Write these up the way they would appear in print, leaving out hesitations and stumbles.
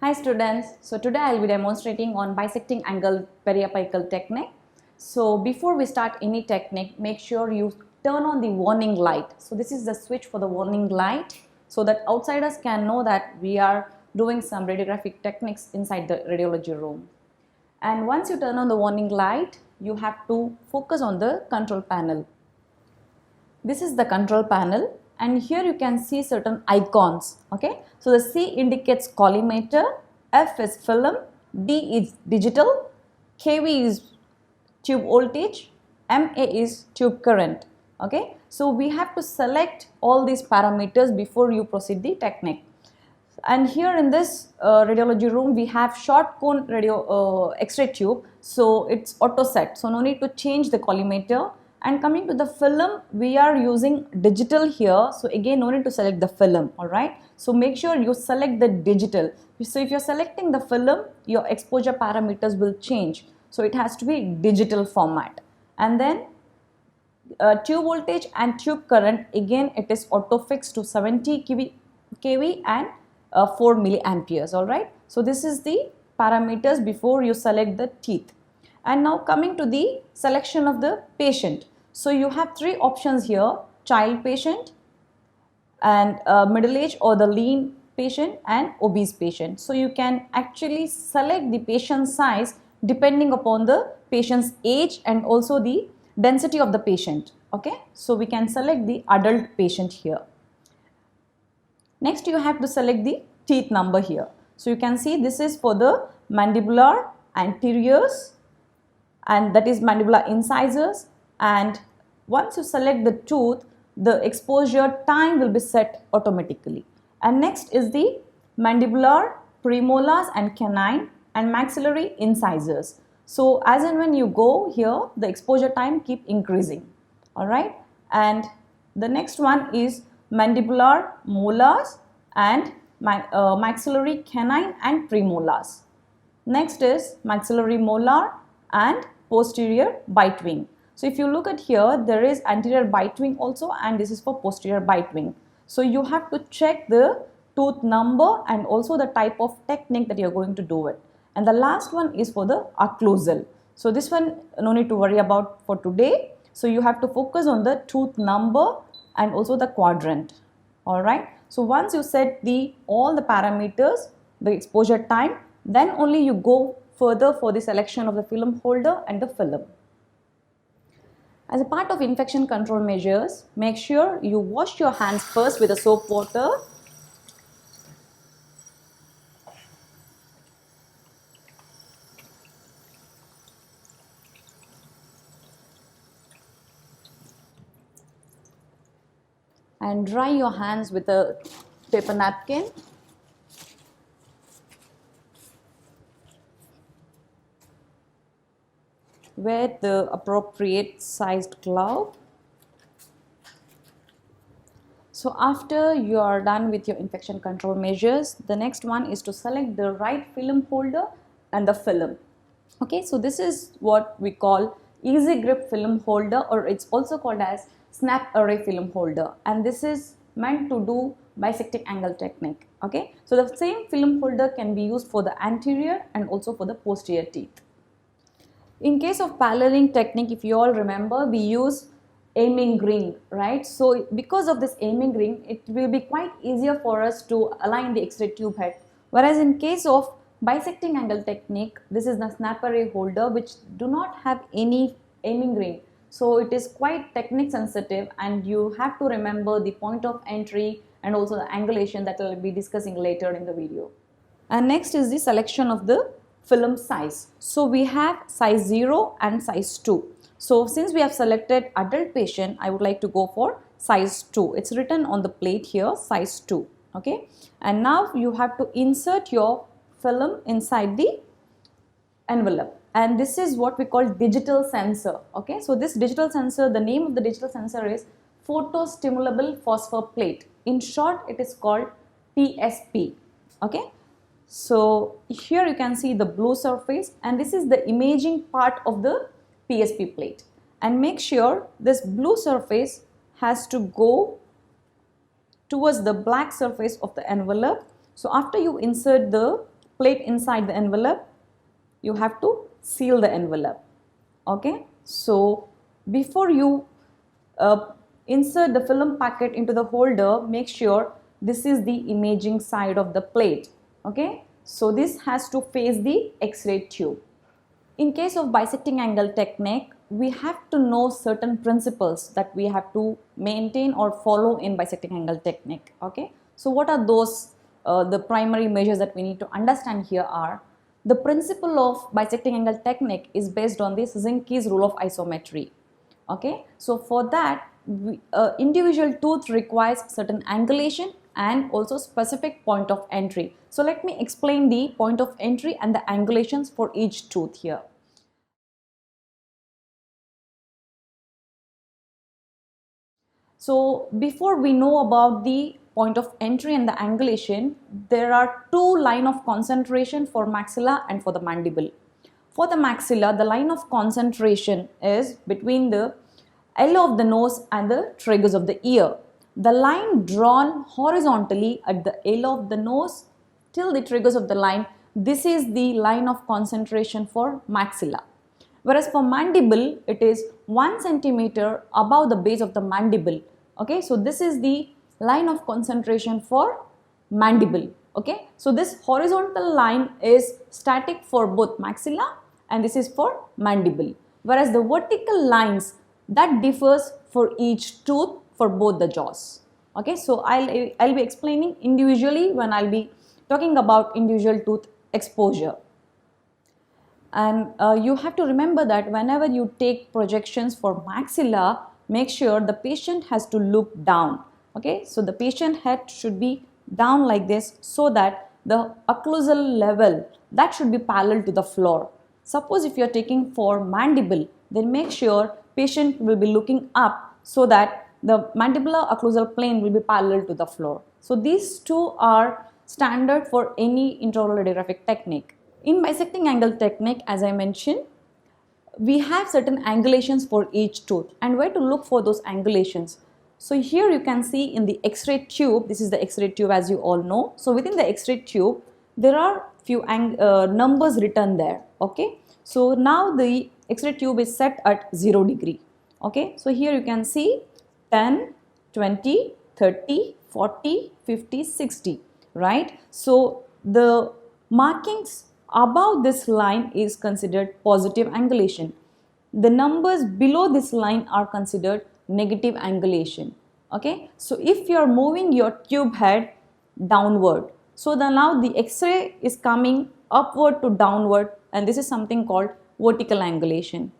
Hi students, so today I will be demonstrating on bisecting angle periapical technique. So before we start any technique, make sure you turn on the warning light. So this is the switch for the warning light so that outsiders can know that we are doing some radiographic techniques inside the radiology room. And once you turn on the warning light, you have to focus on the control panel. This is the control panel and here you can see certain icons. Okay, so the C indicates collimator, F is film, D is digital, KV is tube voltage, MA is tube current. Okay, so we have to select all these parameters before you proceed the technique. And here in this radiology room we have short cone radio X-ray tube, so it's auto set, so no need to change the collimator. And coming to the film, we are using digital here, so again no need to select the film. Alright, so make sure you select the digital. So if you're selecting the film, your exposure parameters will change, so it has to be digital format. And then tube voltage and tube current, again it is auto fixed to 70 kV and 4 milliamperes. Alright, so this is the parameters before you select the teeth. And now coming to the selection of the patient. So you have three options here: child patient, and middle age or the lean patient, and obese patient. So you can actually select the patient size depending upon the patient's age and also the density of the patient. Okay, so we can select the adult patient here. Next you have to select the teeth number here. So you can see this is for the mandibular anteriors, and that is mandibular incisors. And once you select the tooth, the exposure time will be set automatically. And next is the mandibular, premolars and canine and maxillary incisors. So as and when you go here, the exposure time keep increasing. Alright, and the next one is mandibular molars and maxillary canine and premolars. Next is maxillary molar and posterior bite wing. So if you look at here, there is anterior bite wing also, and this is for posterior bite wing. So you have to check the tooth number and also the type of technique that you are going to do it. And the last one is for the occlusal. So this one no need to worry about for today. So you have to focus on the tooth number and also the quadrant. Alright, so once you set all the parameters, the exposure time, then only you go further for the selection of the film holder and the film. As a part of infection control measures, make sure you wash your hands first with the soap water. And dry your hands with a paper napkin. Wear the appropriate sized glove. So after you are done with your infection control measures, the next one is to select the right film holder and the film. Okay, so this is what we call easy grip film holder, or it's also called as snap array film holder, and this is meant to do bisecting angle technique. Okay, so the same film holder can be used for the anterior and also for the posterior teeth. In case of paralleling technique, if you all remember, we use aiming ring, right? So because of this aiming ring, it will be quite easier for us to align the X-ray tube head. Whereas in case of bisecting angle technique, this is the snap array holder which do not have any aiming ring. So it is quite technique sensitive, and you have to remember the point of entry and also the angulation that I will be discussing later in the video. And next is the selection of the film size. So we have size 0 and size 2. So since we have selected adult patient, I would like to go for size 2. It's written on the plate here, size 2. Okay, and now you have to insert your film inside the envelope, and this is what we call digital sensor. Okay, so this digital sensor, the name of the digital sensor is photostimulable phosphor plate. In short, it is called PSP. Okay, so here you can see the blue surface, and this is the imaging part of the PSP plate. And make sure this blue surface has to go towards the black surface of the envelope. So after you insert the plate inside the envelope, you have to seal the envelope. Okay, so before you insert the film packet into the holder, make sure this is the imaging side of the plate. Okay, so this has to face the X-ray tube. In case of bisecting angle technique, we have to know certain principles that we have to maintain or follow in bisecting angle technique. Okay, so what are those the primary measures that we need to understand here are: the principle of bisecting angle technique is based on the Szymanski's rule of isometry. Okay, so for that, individual tooth requires certain angulation and also specific point of entry. So let me explain the point of entry and the angulations for each tooth here. So before we know about the point of entry and the angulation, there are two lines of concentration for maxilla and for the mandible. For the maxilla, the line of concentration is between the elbow of the nose and the tragus of the ear. The line drawn horizontally at the elbow of the nose till the tragus of the line, this is the line of concentration for maxilla. Whereas for mandible, it is 1 centimeter above the base of the mandible. Okay, so this is the line of concentration for mandible. Okay, so this horizontal line is static for both maxilla and this is for mandible. Whereas the vertical lines, that differs for each tooth for both the jaws. Okay, so I'll be explaining individually when I'll be talking about individual tooth exposure. And you have to remember that whenever you take projections for maxilla, make sure the patient has to look down. Okay, so the patient head should be down like this so that the occlusal level, that should be parallel to the floor. Suppose if you are taking for mandible, then make sure patient will be looking up so that the mandibular occlusal plane will be parallel to the floor. So these two are standard for any intraoral radiographic technique. In bisecting angle technique, as I mentioned, we have certain angulations for each tooth, and where to look for those angulations. So here you can see in the X-ray tube, this is the X-ray tube as you all know. So within the X-ray tube, there are few numbers written there. Okay, so now the X-ray tube is set at 0 degree. Okay, so here you can see 10, 20, 30, 40, 50, 60, right? So the markings above this line is considered positive angulation. The numbers below this line are considered negative angulation. Okay, so if you are moving your tube head downward, so now the X-ray is coming upward to downward, and this is something called vertical angulation.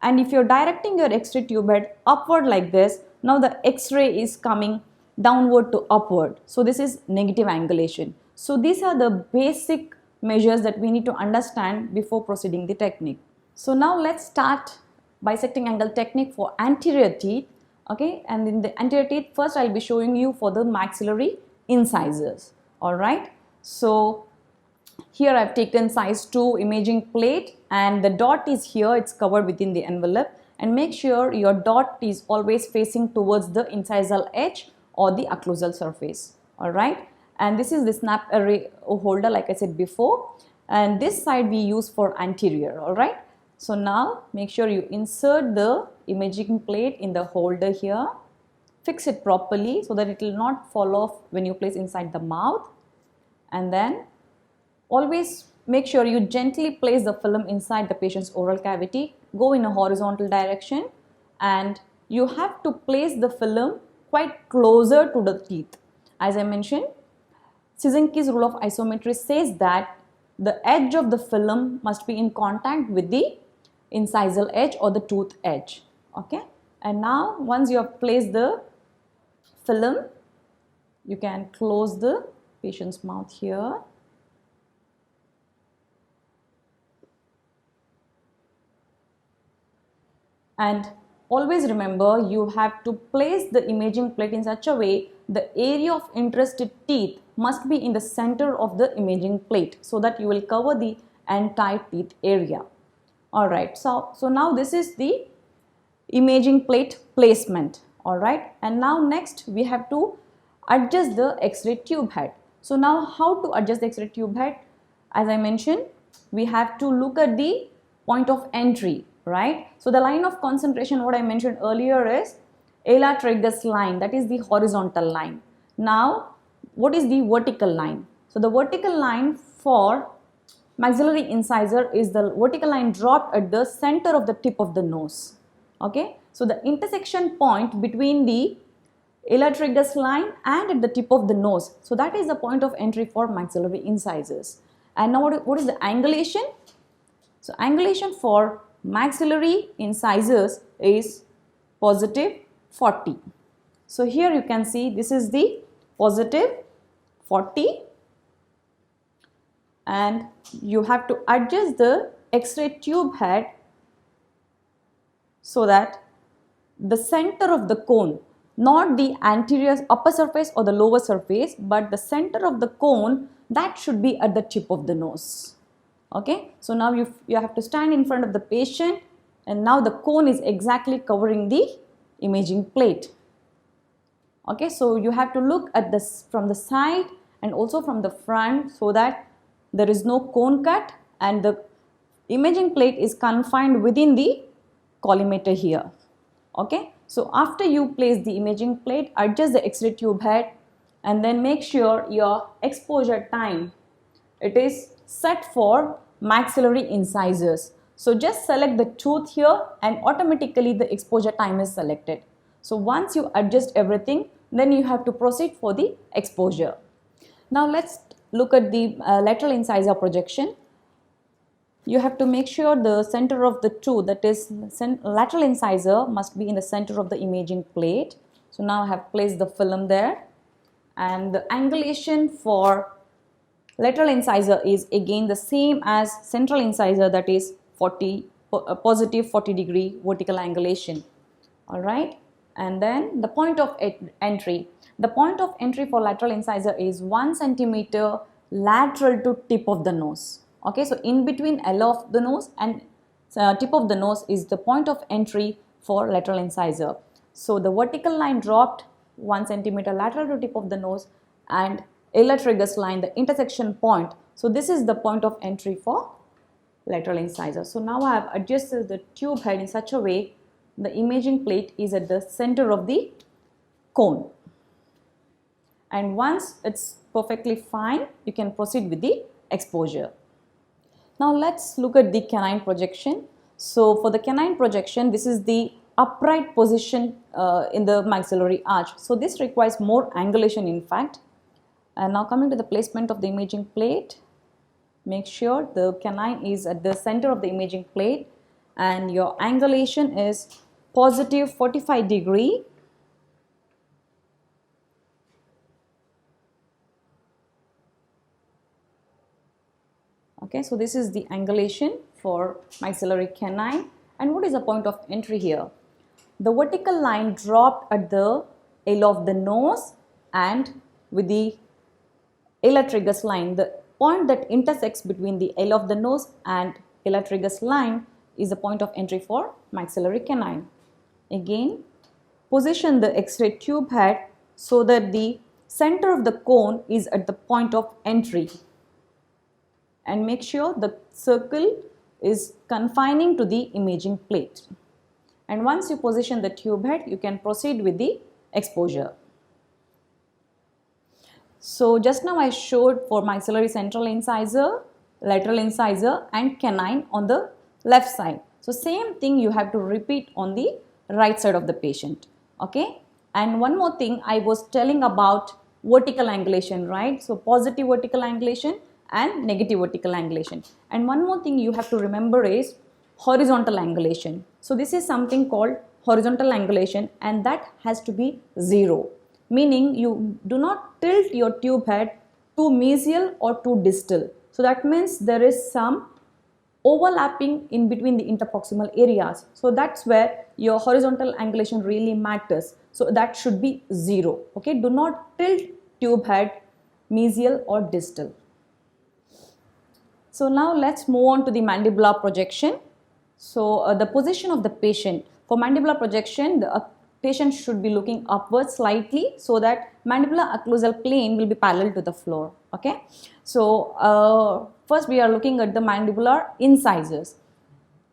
And if you are directing your X-ray tube head upward like this, now the X-ray is coming downward to upward, so this is negative angulation. So these are the basic measures that we need to understand before proceeding the technique. So now let's start bisecting angle technique for anterior teeth. Okay, and in the anterior teeth, first I'll be showing you for the maxillary incisors. Alright, so here I've taken size 2 imaging plate and the dot is here, it's covered within the envelope, and make sure your dot is always facing towards the incisal edge or the occlusal surface. Alright, and this is the snap array holder like I said before, and this side we use for anterior. Alright, so now make sure you insert the imaging plate in the holder here, fix it properly so that it will not fall off when you place inside the mouth, and then always make sure you gently place the film inside the patient's oral cavity. Go in a horizontal direction and you have to place the film quite closer to the teeth. As I mentioned, Szymanski's rule of isometry says that the edge of the film must be in contact with the incisal edge or the tooth edge. Okay, and now once you have placed the film, you can close the patient's mouth here. And always remember, you have to place the imaging plate in such a way the area of interested teeth must be in the center of the imaging plate so that you will cover the entire teeth area. Alright, so now this is the imaging plate placement. Alright, and now next we have to adjust the X-ray tube head. So now how to adjust the X-ray tube head? as I mentioned, we have to look at the point of entry, right? So the line of concentration, what I mentioned earlier, is ala tragus line, that is the horizontal line. Now, what is the vertical line? So the vertical line for maxillary incisor is the vertical line dropped at the center of the tip of the nose. Okay, so the intersection point between the ala tragus line and at the tip of the nose. So that is the point of entry for maxillary incisors. And now what is the angulation? So angulation for maxillary incisors is positive 40. So here you can see this is the positive 40, and you have to adjust the X-ray tube head so that the center of the cone, not the anterior upper surface or the lower surface, but the center of the cone, that should be at the tip of the nose. Okay, so now you have to stand in front of the patient, and now the cone is exactly covering the imaging plate. Okay, so you have to look at this from the side and also from the front so that there is no cone cut and the imaging plate is confined within the collimator here. Okay, so after you place the imaging plate, adjust the X-ray tube head and then make sure your exposure time, it is set for maxillary incisors. So just select the tooth here and automatically the exposure time is selected. So once you adjust everything, then you have to proceed for the exposure. Now let's look at the lateral incisor projection. You have to make sure the center of the tooth, that is lateral incisor, must be in the center of the imaging plate. So now I have placed the film there, and the angulation for lateral incisor is again the same as central incisor, that is positive 40 degree vertical angulation. Alright, and then the point of entry. The point of entry for lateral incisor is 1 centimeter lateral to tip of the nose. Okay, so in between L of the nose and tip of the nose is the point of entry for lateral incisor. So the vertical line dropped 1 centimeter lateral to tip of the nose, and ala tragus line, the intersection point. So this is the point of entry for lateral incisor. So now I have adjusted the tube head in such a way the imaging plate is at the center of the cone. And once it's perfectly fine, you can proceed with the exposure. Now let's look at the canine projection. So for the canine projection, this is the upright position in the maxillary arch. So this requires more angulation in fact. And now coming to the placement of the imaging plate, make sure the canine is at the center of the imaging plate and your angulation is positive 45 degree. Okay, so this is the angulation for maxillary canine. And what is the point of entry here? The vertical line dropped at the ala of the nose and with the ala tragus line. The point that intersects between the ala of the nose and ala tragus line is the point of entry for maxillary canine. Again, position the X-ray tube head so that the center of the cone is at the point of entry, and make sure the circle is confining to the imaging plate. And once you position the tube head, you can proceed with the exposure. So just now I showed for maxillary central incisor, lateral incisor and canine on the left side. So same thing you have to repeat on the right side of the patient. Okay, and one more thing I was telling about vertical angulation, right? So positive vertical angulation and negative vertical angulation. And one more thing you have to remember is horizontal angulation. So this is something called horizontal angulation, and that has to be 0. Meaning you do not tilt your tube head too mesial or too distal. So that means there is some overlapping in between the interproximal areas. So that's where your horizontal angulation really matters. So that should be 0. Okay, do not tilt tube head mesial or distal. So now let's move on to the mandibular projection. So the position of the patient. For mandibular projection, the patient should be looking upwards slightly so that mandibular occlusal plane will be parallel to the floor. Okay, so first we are looking at the mandibular incisors.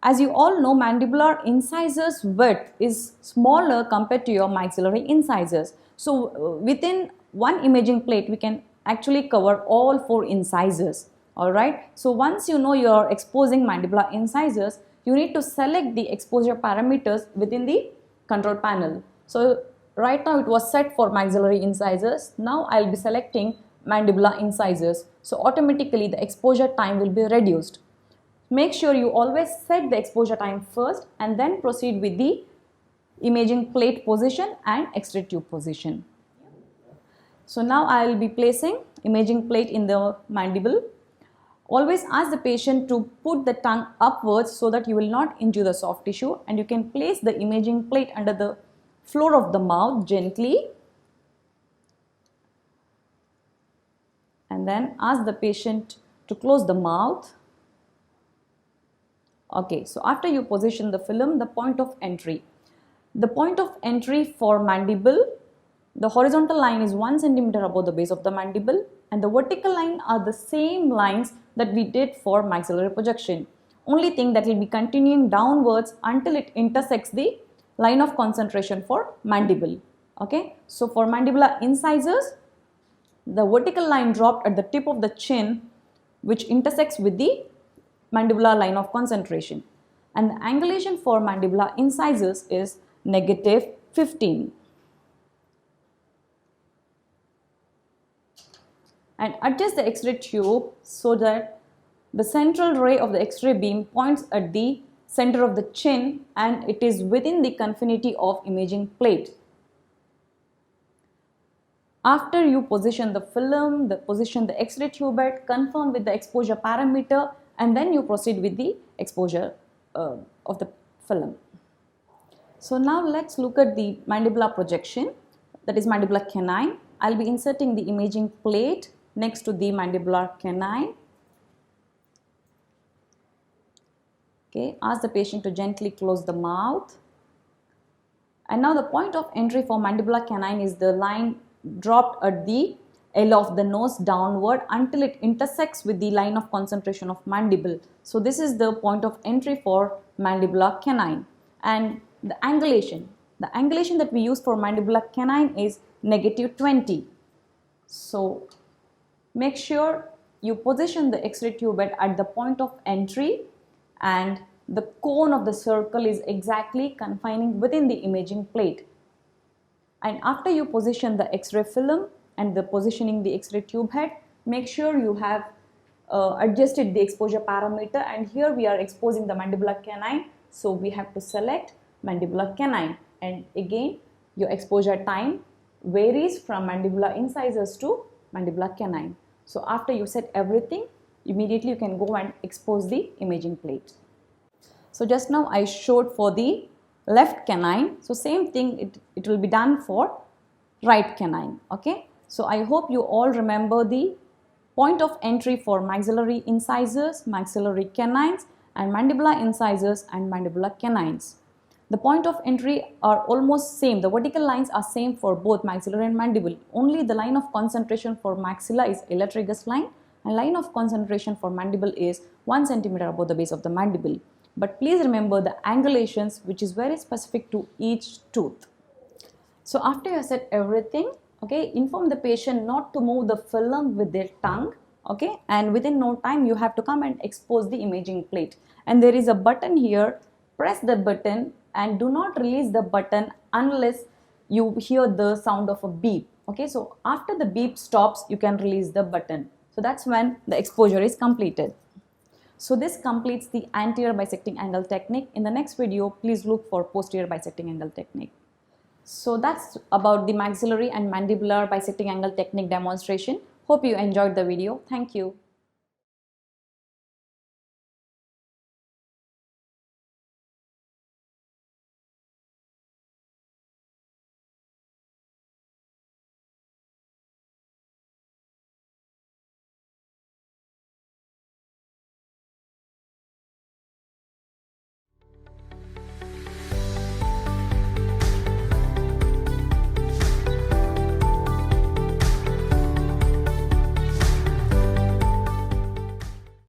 As you all know, mandibular incisors width is smaller compared to your maxillary incisors. So within one imaging plate, we can actually cover all 4 incisors. Alright. So once you know you are exposing mandibular incisors, you need to select the exposure parameters within the control panel. So right now it was set for maxillary incisors. Now I will be selecting mandibular incisors. So automatically the exposure time will be reduced. Make sure you always set the exposure time first and then proceed with the imaging plate position and X-ray tube position. So now I will be placing imaging plate in the mandible. Always ask the patient to put the tongue upwards so that you will not injure the soft tissue, and you can place the imaging plate under the floor of the mouth gently and then ask the patient to close the mouth. Okay, so after you position the film, the point of entry. The point of entry for mandible, the horizontal line is 1 centimeter above the base of the mandible, and the vertical line are the same lines that we did for maxillary projection. Only thing that will be continuing downwards until it intersects the line of concentration for mandible. Okay, so for mandibular incisors, the vertical line dropped at the tip of the chin, which intersects with the mandibular line of concentration, and the angulation for mandibular incisors is -15. And adjust the X-ray tube so that the central ray of the X-ray beam points at the center of the chin and it is within the confinity of imaging plate. After you position the film, position the X-ray tube head, confirm with the exposure parameter, and then you proceed with the exposure of the film. So now let's look at the mandibular projection, that is mandibular canine. I'll be inserting the imaging plate next to the mandibular canine. Okay, ask the patient to gently close the mouth. And now the point of entry for mandibular canine is the line dropped at the L of the nose downward until it intersects with the line of concentration of mandible. So this is the point of entry for mandibular canine. And the angulation that we use for mandibular canine is -20. So make sure you position the X-ray tube head at the point of entry and the cone of the circle is exactly confining within the imaging plate. And after you position the X-ray film and the positioning the X-ray tube head, make sure you have adjusted the exposure parameter, and here we are exposing the mandibular canine, so we have to select mandibular canine, and again your exposure time varies from mandibular incisors to mandibular canine. So after you set everything, immediately you can go and expose the imaging plate. So just now I showed for the left canine, so same thing it will be done for right canine. Okay, so I hope you all remember the point of entry for maxillary incisors, maxillary canines, and mandibular incisors and mandibular canines. The point of entry are almost same. The vertical lines are same for both maxillary and mandible. Only the line of concentration for maxilla is L. tragus line, and line of concentration for mandible is 1 centimeter above the base of the mandible. But please remember the angulations, which is very specific to each tooth. So after you set everything, okay, inform the patient not to move the film with their tongue, okay, and within no time you have to come and expose the imaging plate. And there is a button here, press the button and do not release the button unless you hear the sound of a beep. Okay, so after the beep stops, you can release the button. So that's when the exposure is completed. So this completes the anterior bisecting angle technique. In the next video, please look for posterior bisecting angle technique. So that's about the maxillary and mandibular bisecting angle technique demonstration. Hope you enjoyed the video. Thank you.